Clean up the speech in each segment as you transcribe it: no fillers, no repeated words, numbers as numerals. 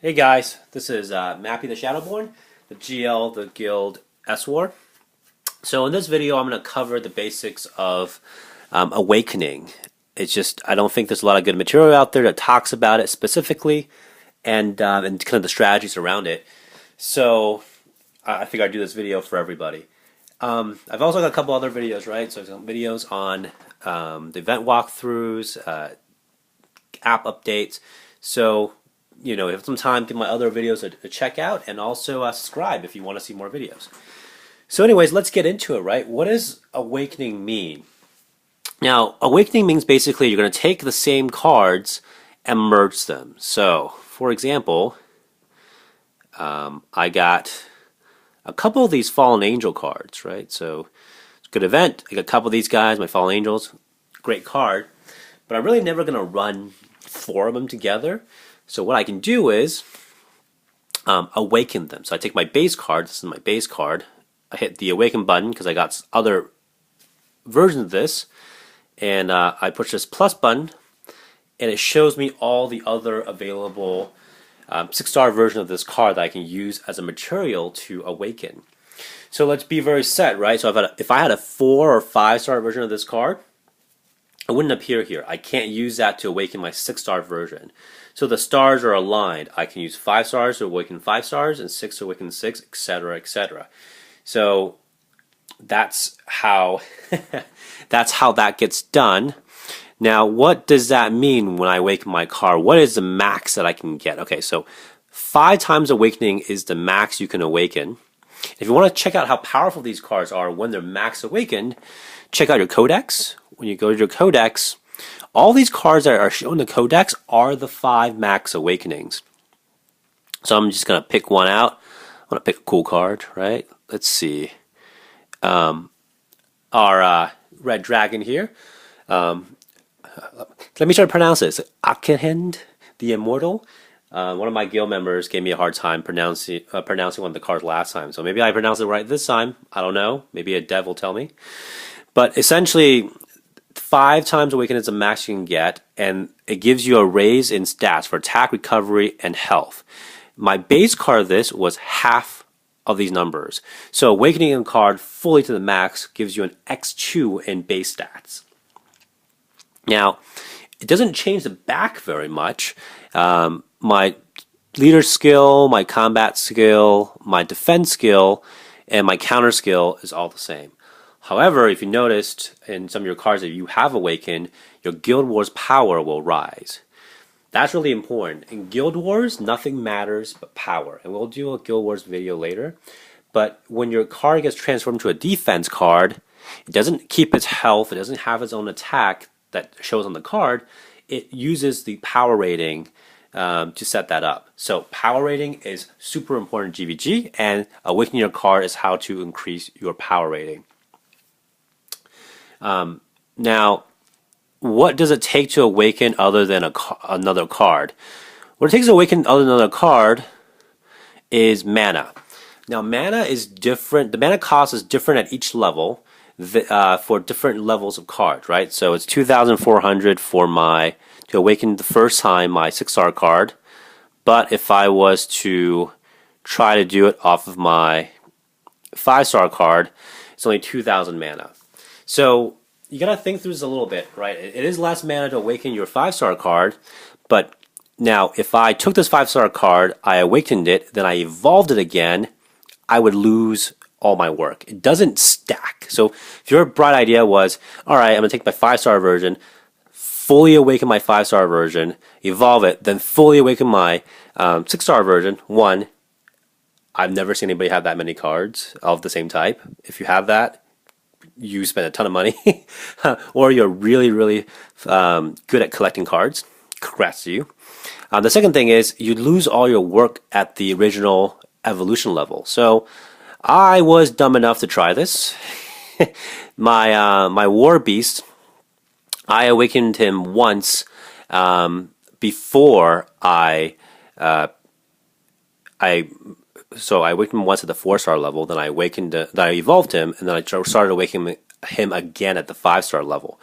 Hey guys, this is Mappy the Shadowborn, the GL, the Guild S-War. So in this video I'm going to cover the basics of Awakening. It's just, I don't think there's a lot of good material out there that talks about it specifically and kind of the strategies around it. So I figured I'd do this video for everybody. I've also got a couple other videos, right? So I've got videos on the event walkthroughs, app updates. So if you have some time, give my other videos a check out, and also subscribe if you want to see more videos. So anyways, let's get into it, right? What does Awakening mean? Now, Awakening means basically you're going to take the same cards and merge them. So, for example, I got a couple of these Fallen Angel cards, right? So, it's a good event. I got a couple of these guys, my Fallen Angels, great card. But I'm really never going to run 4 of them together. So what I can do is awaken them. So I take my base card, this is my base card, I hit the awaken button because I got other versions of this, and I push this plus button, and it shows me all the other available 6-star version of this card that I can use as a material to awaken. So let's be very set, right? So if I had a 4 or 5-star version of this card, it wouldn't appear here. I can't use that to awaken my 6-star version. So the stars are aligned. I can use 5 stars to awaken 5 stars and 6 to awaken 6, etc., etc. So that's how that gets done. Now, what does that mean when I awaken my card? What is the max that I can get? Okay, so 5 times awakening is the max you can awaken. If you want to check out how powerful these cards are when they're max awakened, check out your codex. When you go to your codex, all these cards that are shown in the codex are the 5 max awakenings. So I'm just going to pick one out. I'm going to pick a cool card, right? Let's see. Our red dragon here. Let me try to pronounce this. Awaken, the Immortal. One of my guild members gave me a hard time pronouncing one of the cards last time. So maybe I pronounced it right this time. I don't know. Maybe a dev will tell me. But essentially, 5 times awaken is the max you can get, and it gives you a raise in stats for attack, recovery, and health. My base card of this was half of these numbers. So awakening a card fully to the max gives you an x2 in base stats. Now, it doesn't change the back very much. My leader skill, my combat skill, my defense skill, and my counter skill is all the same. However, if you noticed in some of your cards that you have awakened, your Guild Wars power will rise. That's really important. In Guild Wars, nothing matters but power. And we'll do a Guild Wars video later. But when your card gets transformed to a defense card, it doesn't keep its health, it doesn't have its own attack that shows on the card. It uses the power rating to set that up. So power rating is super important in GVG, and awakening your card is how to increase your power rating. Now, what does it take to awaken other than another card? What it takes to awaken other than another card is mana. Now, mana is different. The mana cost is different at each level for different levels of cards, right? So it's 2,400 for to awaken the first time my 6-star card. But if I was to try to do it off of my 5-star card, it's only 2,000 mana. So you gotta think through this a little bit, right? It is less mana to awaken your 5-star card, but now if I took this 5-star card, I awakened it, then I evolved it again, I would lose all my work. It doesn't stack. So if your bright idea was, all right, I'm gonna take my 5-star version, fully awaken my 5-star version, evolve it, then fully awaken my 6-star version. One, I've never seen anybody have that many cards of the same type. If you have that, you spend a ton of money, or you're really, really good at collecting cards. Congrats to you. The second thing is you lose all your work at the original evolution level. So I was dumb enough to try this. My war beast, I awakened him once before So I awakened him once at the 4-star level, then I evolved him, and then I started awakening him again at the 5-star level.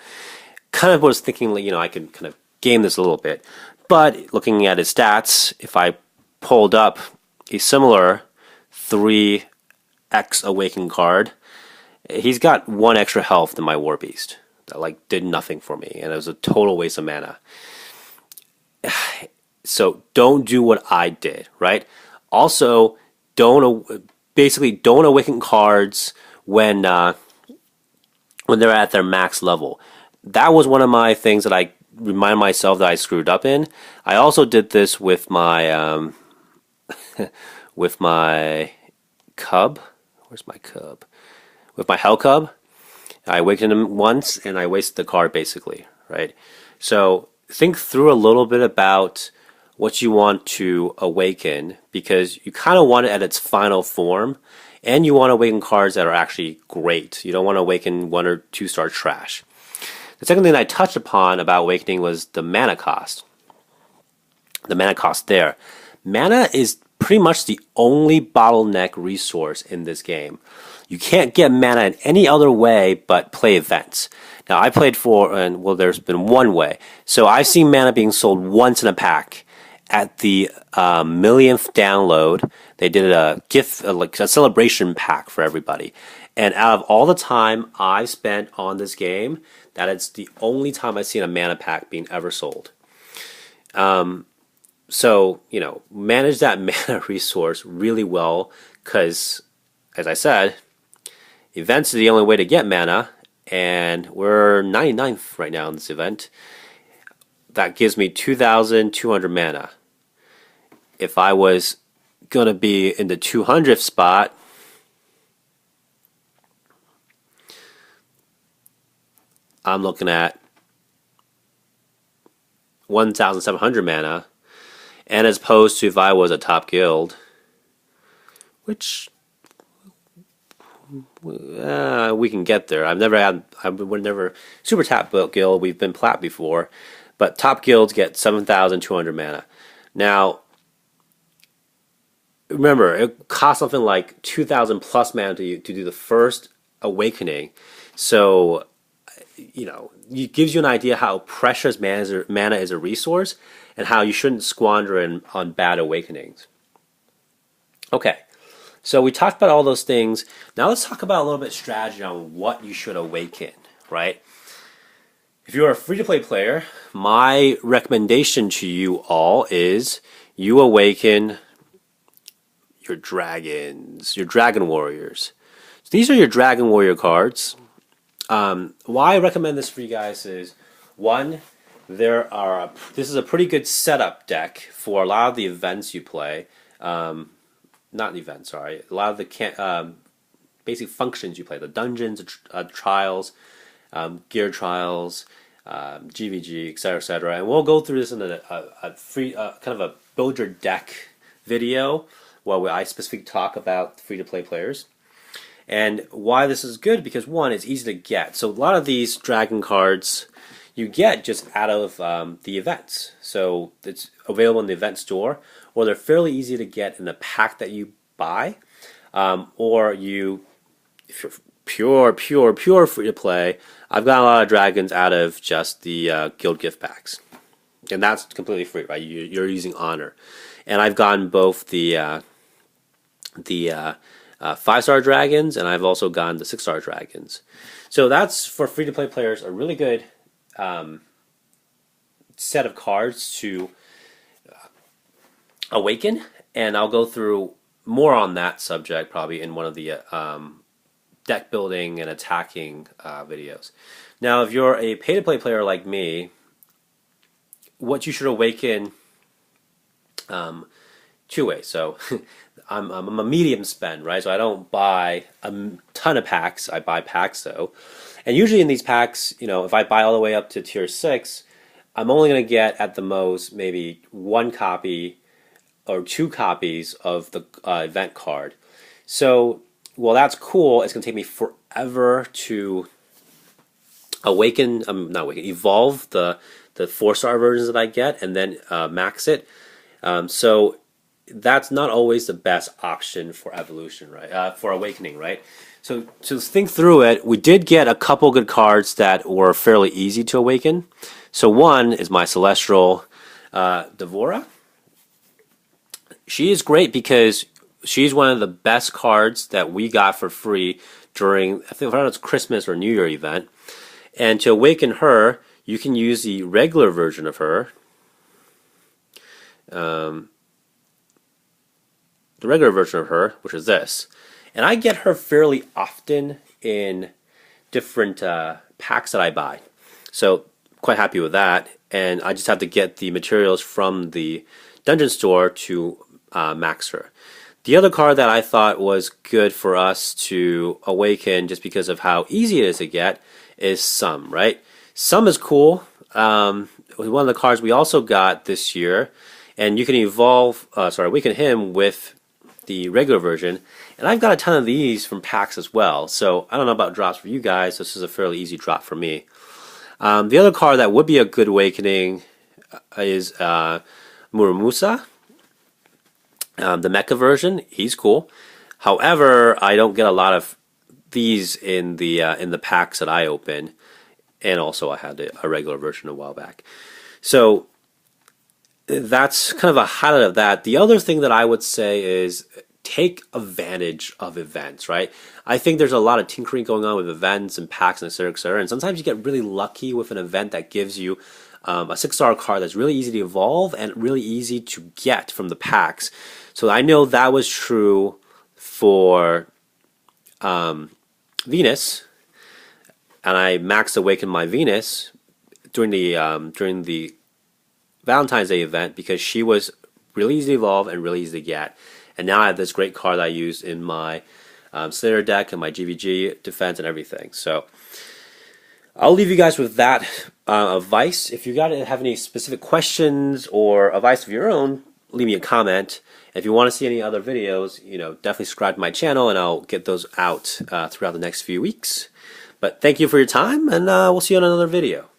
Kind of was thinking, I could kind of game this a little bit. But looking at his stats, if I pulled up a similar 3x Awaken card. He's got 1 extra health than my War Beast. That like did nothing for me, and it was a total waste of mana. So don't do what I did, right? Also, don't awaken cards when they're at their max level. That was one of my things that I remind myself that I screwed up in. I also did this with my with my cub. Where's my cub? With my Hell Cub. I awakened him once and I wasted the card basically, right? So think through a little bit about what you want to awaken, because you kind of want it at its final form, and you want to awaken cards that are actually great. You don't want to awaken 1 or 2 star trash. The second thing I touched upon about awakening was the mana cost. The mana cost there. Mana is pretty much the only bottleneck resource in this game. You can't get mana in any other way but play events. Now I played well, there's been one way. So I've seen mana being sold once in a pack. At the millionth download, they did a gift, like a celebration pack for everybody. And out of all the time I spent on this game, that is the only time I've seen a mana pack being ever sold. So, manage that mana resource really well, because, as I said, events are the only way to get mana, and we're 99th right now in this event. That gives me 2,200 mana. If I was going to be in the 200th spot, I'm looking at 1,700 mana, and as opposed to if I was a top guild, which we can get there. We're never super top guild. We've been plat before, but top guilds get 7,200 mana. Now, remember, it costs something like 2,000 plus mana to do the first awakening. So, it gives you an idea how precious mana is a resource, and how you shouldn't squander on bad awakenings. Okay, so we talked about all those things. Now let's talk about a little bit of strategy on what you should awaken, right? If you're a free-to-play player, my recommendation to you all is you awaken your dragons, your dragon warriors. So these are your dragon warrior cards. Why I recommend this for you guys is, one, this is a pretty good setup deck for a lot of the events you play. Not the events, sorry. A lot of the basic functions you play, the dungeons, trials, gear trials, GVG, etc., etc. And we'll go through this in a free kind of a build your deck video, where I specifically talk about free-to-play players. And why this is good, because one, it's easy to get. So a lot of these dragon cards you get just out of the events. So it's available in the event store, or they're fairly easy to get in the pack that you buy, or if you're pure free-to-play, I've got a lot of dragons out of just the guild gift packs. And that's completely free, right? You're using honor. And I've gotten both the 5-star dragons, and I've also gotten the 6-star dragons. So that's, for free-to-play players, a really good set of cards to awaken. And I'll go through more on that subject probably in one of the deck building and attacking videos. Now, if you're a pay-to-play player like me, what you should awaken 2 ways. So I'm a medium spend, right? So I don't buy a ton of packs. I buy packs though, and usually in these packs, if I buy all the way up to tier 6, I'm only going to get at the most maybe 1 copy or 2 copies of the event card. So while that's cool, it's going to take me forever to evolve the 4-star versions that I get, and then max it. So that's not always the best option for evolution, right? For awakening, right? So to think through it, we did get a couple good cards that were fairly easy to awaken. So one is my Celestial Devorah. she is great because she's one of the best cards that we got for free during, I think it was Christmas or New Year event. And to awaken her, you can use the regular version of her. The regular version of her, which is this. And I get her fairly often in different packs that I buy. So quite happy with that. And I just have to get the materials from the dungeon store to max her. The other card that I thought was good for us to awaken just because of how easy it is to get is Some, right? Some is cool. One of the cards we also got this year, and you can awaken him with the regular version. And I've got a ton of these from packs as well. So I don't know about drops for you guys. This is a fairly easy drop for me. The other card that would be a good awakening is Muramasa. The mecha version, he's cool. However, I don't get a lot of these in the packs that I open, and also I had a regular version a while back. So that's kind of a highlight of that. The other thing that I would say is take advantage of events, right? I think there's a lot of tinkering going on with events and packs and et cetera, et cetera. And sometimes you get really lucky with an event that gives you a 6-star card that's really easy to evolve and really easy to get from the packs. So I know that was true for Venus, and I maxed awaken my Venus during the Valentine's Day event because she was really easy to evolve and really easy to get. And now I have this great card that I use in my Slayer deck and my GVG defense and everything. So I'll leave you guys with that advice. If you have any specific questions or advice of your own, leave me a comment. If you want to see any other videos, definitely subscribe to my channel, and I'll get those out throughout the next few weeks. But thank you for your time, and we'll see you on another video.